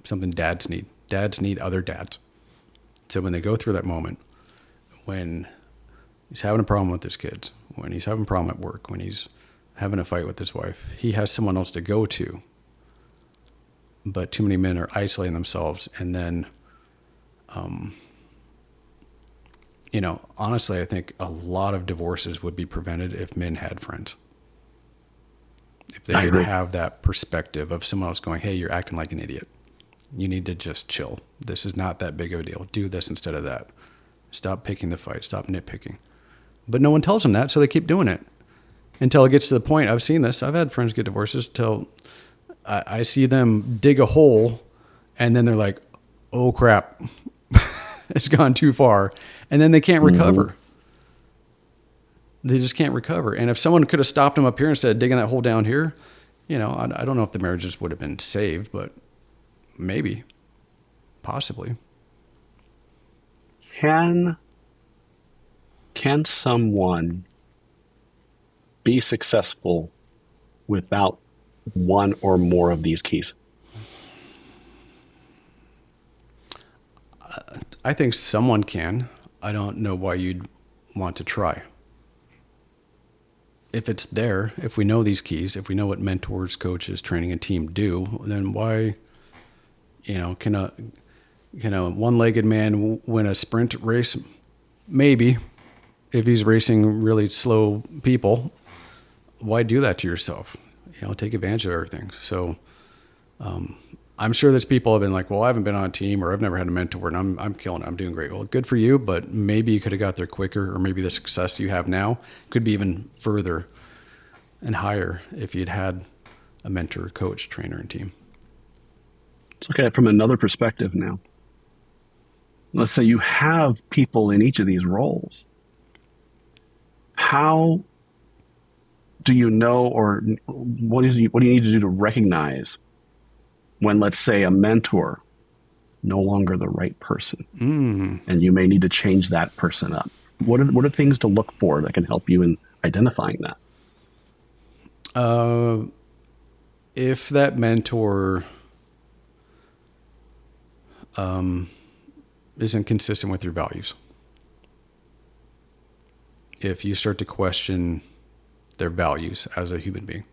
something dads need. Dads need other dads. So when they go through that moment, when he's having a problem with his kids, when he's having a problem at work, when he's having a fight with his wife, he has someone else to go to. But too many men are isolating themselves. And then, honestly, I think a lot of divorces would be prevented if men had friends. If they could have that perspective of someone else going, hey, you're acting like an idiot. You need to just chill. This is not that big of a deal. Do this instead of that. Stop picking the fight. Stop nitpicking. But no one tells them that, so they keep doing it until it gets to the point. I've seen this. I've had friends get divorces till I see them dig a hole, and then they're like, oh, crap. It's gone too far. And then they can't recover. They just can't recover. And if someone could have stopped them up here instead of digging that hole down here, I don't know if the marriages would have been saved, but maybe, possibly. Can someone be successful without one or more of these keys? I think someone can. I don't know why you'd want to try. If it's there, if we know these keys, if we know what mentors, coaches, training, and team do, then why, can a one-legged man win a sprint race? Maybe. If he's racing really slow people, why do that to yourself? Take advantage of everything. So, I'm sure there's people have been like, well, I haven't been on a team, or I've never had a mentor, and I'm killing it. I'm doing great. Well, good for you, but maybe you could have got there quicker, or maybe the success you have now could be even further and higher if you'd had a mentor, coach, trainer, and team. Let's look at it from another perspective now. Let's say you have people in each of these roles. How do you know, or what do you need to do to recognize when, let's say, a mentor no longer the right person, and you may need to change that person up? What are things to look for that can help you in identifying that? If that mentor isn't consistent with your values, if you start to question their values as a human being,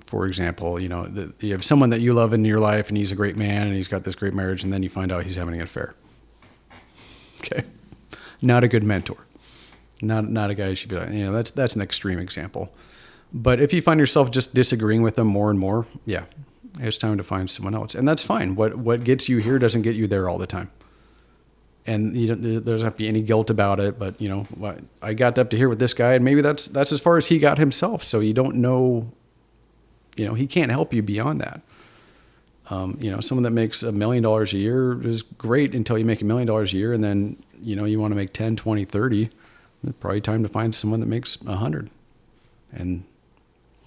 for example, you have someone that you love in your life and he's a great man and he's got this great marriage, and then you find out he's having an affair. Okay. Not a good mentor. Not a guy you should be like, that's an extreme example. But if you find yourself just disagreeing with them more and more, yeah, it's time to find someone else. And that's fine. What gets you here doesn't get you there all the time. And there doesn't have to be any guilt about it, but I got up to here with this guy, and maybe that's as far as he got himself. So you don't know, he can't help you beyond that. Someone that makes $1 million a year is great until you make $1 million a year, and then, you want to make 10, 20, 30. It's probably time to find someone that makes 100 and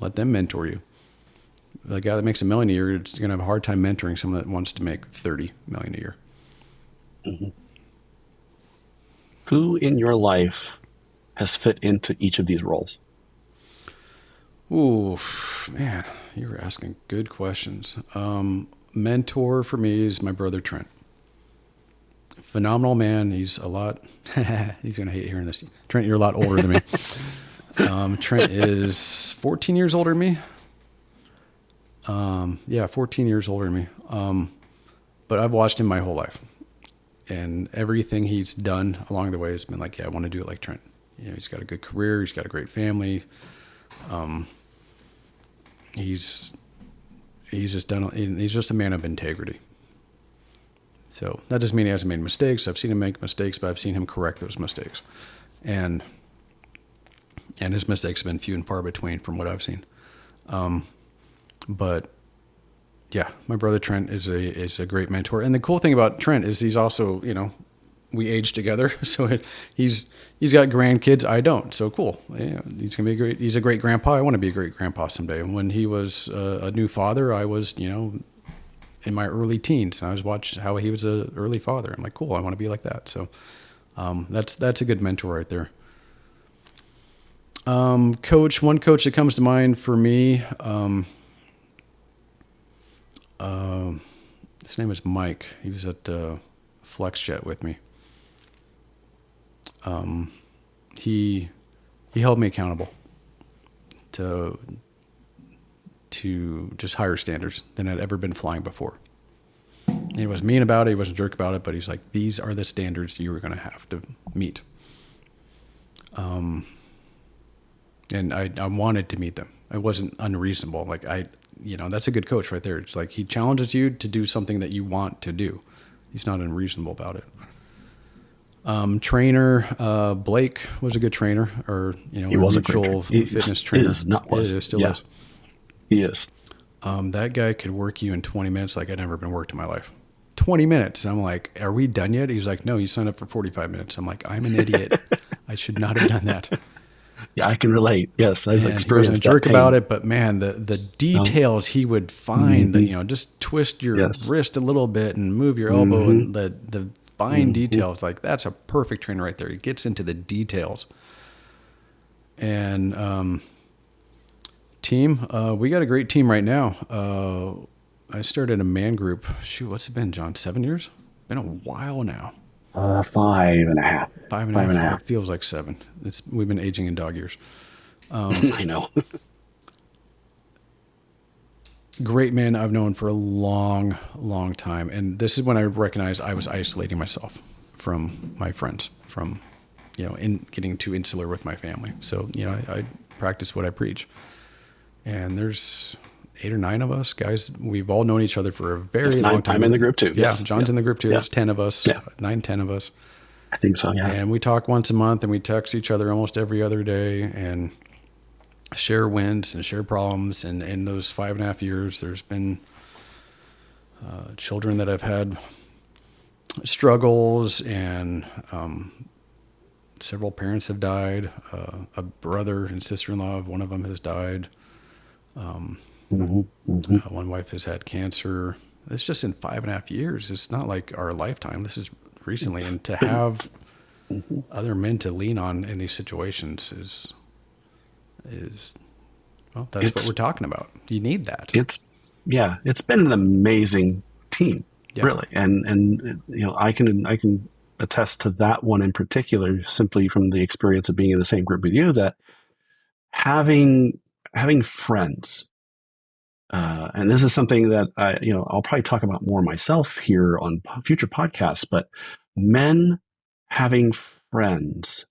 let them mentor you. The guy that makes $1 million a year is going to have a hard time mentoring someone that wants to make 30 million a year. Mm-hmm. Who in your life has fit into each of these roles? Ooh, man, you were asking good questions. Mentor for me is my brother Trent. Phenomenal man. He's a lot. He's going to hate hearing this. Trent, you're a lot older than me. Trent is 14 years older than me. 14 years older than me. But I've watched him my whole life. And everything he's done along the way has been like, yeah, I want to do it like Trent. He's got a good career. He's got a great family. He's just he's just a man of integrity. So that doesn't mean he hasn't made mistakes. I've seen him make mistakes, but I've seen him correct those mistakes. And his mistakes have been few and far between from what I've seen. But yeah, my brother Trent is a great mentor. And the cool thing about Trent is he's also, we age together. So he's got grandkids. I don't. So cool. Yeah, he's a great grandpa. I want to be a great grandpa someday. When he was a new father, I was, in my early teens, and I was watching how he was an early father. I'm like, cool. I want to be like that. So, that's a good mentor right there. One coach that comes to mind for me, his name is Mike. He was at FlexJet with me. He held me accountable to just higher standards than I'd ever been flying before. He wasn't mean about it. He wasn't a jerk about it, but he's like, these are the standards you were going to have to meet. And I wanted to meet them. I wasn't unreasonable. Like that's a good coach right there. It's like he challenges you to do something that you want to do. He's not unreasonable about it. Trainer, Blake was a good trainer, or, he was a mutual fitness trainer. Still is. He is. That guy could work you in 20 minutes like I'd never been worked in my life. 20 minutes. I'm like, are we done yet? He's like, no, you signed up for 45 minutes. I'm like, I'm an idiot. I should not have done that. Yeah, I can relate. Yes, I've experienced that. He wasn't a jerk about it, but man, the details he would find, just twist your wrist a little bit and move your elbow, and the fine details, like that's a perfect trainer right there. He gets into the details. And team, we got a great team right now. I started a man group. Shoot, what's it been, John? 7 years? Been a while now. 5.5. 5.5. It feels like 7. We've been aging in dog years. I know. Great men I've known for a long, long time. And this is when I recognized I was isolating myself from my friends, from, in getting too insular with my family. So, I practice what I preach. And there's 8 or 9 of us guys. We've all known each other for a very long time. I'm in the group too. Yeah. Yes. John's in the group too. Yeah. There's 10 of us, 9, 10 of us. I think so. Yeah. And we talk once a month, and we text each other almost every other day and share wins and share problems. And in those 5.5 years, there's been children that have had struggles, and several parents have died. A brother and sister-in-law of one of them has died. One wife has had cancer. It's just in 5.5 years. It's not like our lifetime. This is recently. And to have other men to lean on in these situations is that's what we're talking about. You need that. It's been an amazing team, really. And I can attest to that one in particular, simply from the experience of being in the same group with you, that having friends, and this is something that I'll probably talk about more myself here on future podcasts, but men having friends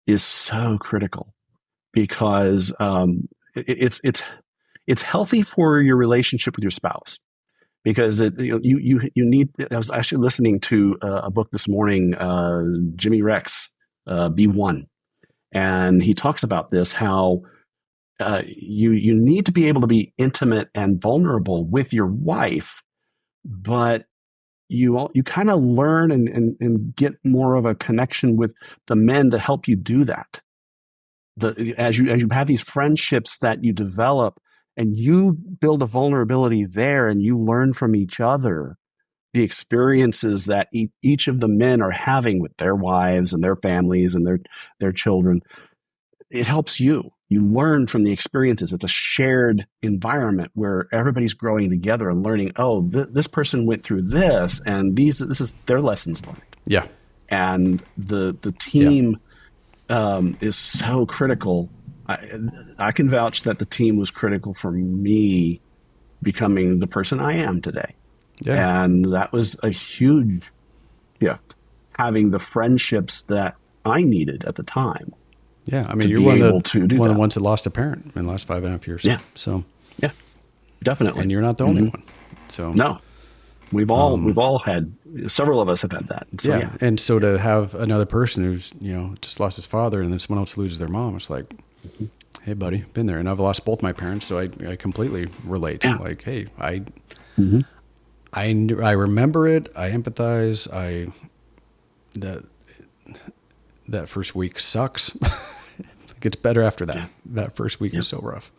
is so critical, because it's healthy for your relationship with your spouse, because you need. I was actually listening to a book this morning, Jimmy Rex, Be One, and he talks about this, how you need to be able to be intimate and vulnerable with your wife, but you kind of learn and get more of a connection with the men to help you do that. As you have these friendships that you develop, and you build a vulnerability there, and you learn from each other the experiences that each of the men are having with their wives and their families and their children. It helps you. You learn from the experiences. It's a shared environment where everybody's growing together and learning, this person went through this, and this is their lessons learned. Yeah. And the team is so critical. I can vouch that the team was critical for me becoming the person I am today. Yeah. And that was a huge gift, having the friendships that I needed at the time. Yeah, I mean, you're one of the ones that lost a parent in the last 5.5 years. Yeah. So. Yeah, definitely. And you're not the only one. So. No, we've all had, several of us have had that. So, yeah. And so to have another person who's just lost his father, and then someone else loses their mom, it's like, hey, buddy, been there. And I've lost both my parents, so I completely relate. Yeah. Like, hey, I remember it. I empathize. That first week sucks. It gets better after that. Yeah. That first week is so rough.